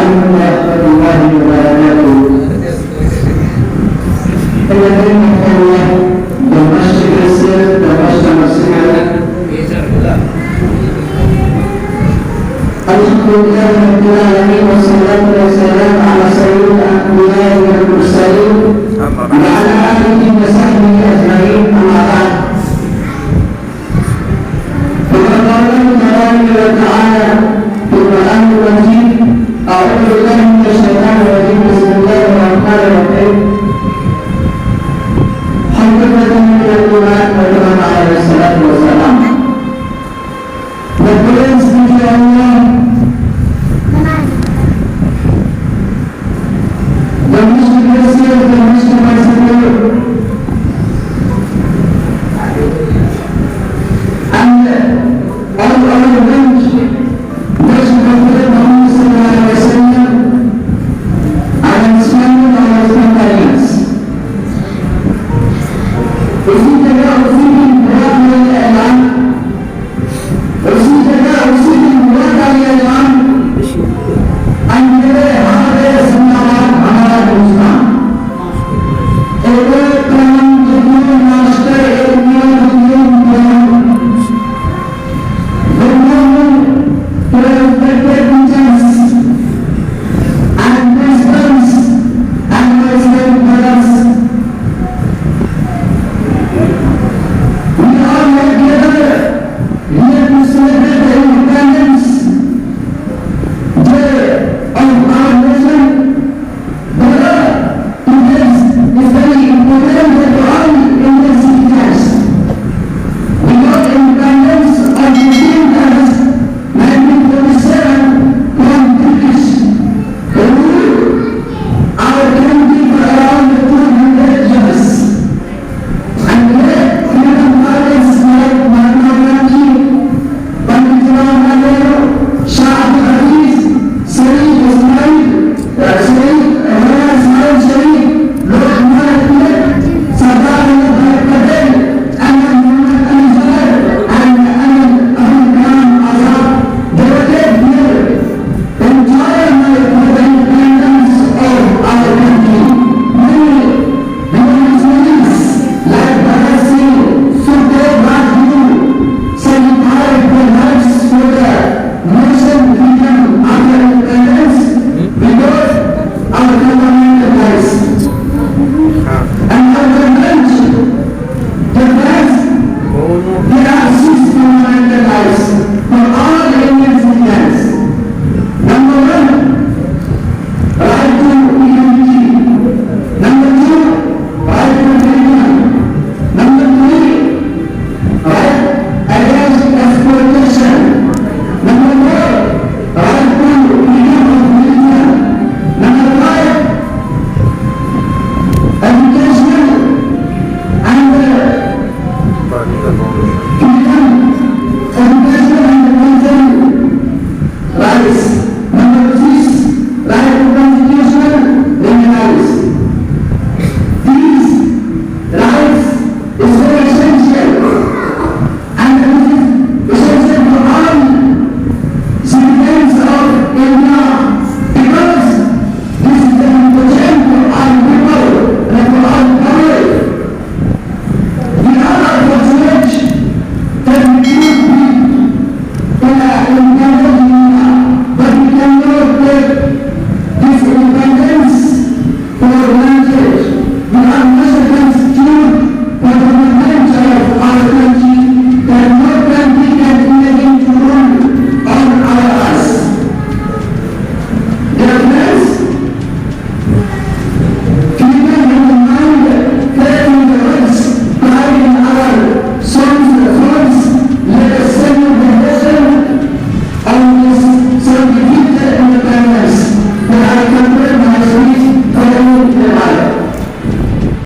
عليكم ورحمة الله وبركاته. الذين كانوا دمشق السر دمشق مسيحا الحمد لله رب العالمين والصلاة والسلام على سيد الأنبياء والمرسلين وعلى آله وصحبه أجمعين أما بعد. فقد قال الله تعالى في القرآن المجيد: أعوذ بالله من الشيطان الرجيم، بسم الله الرحمن الرحيم. حقيقة من القرآن وكما عليه الصلاة والسلام. The praise be to Allah, the most merciful, the most merciful.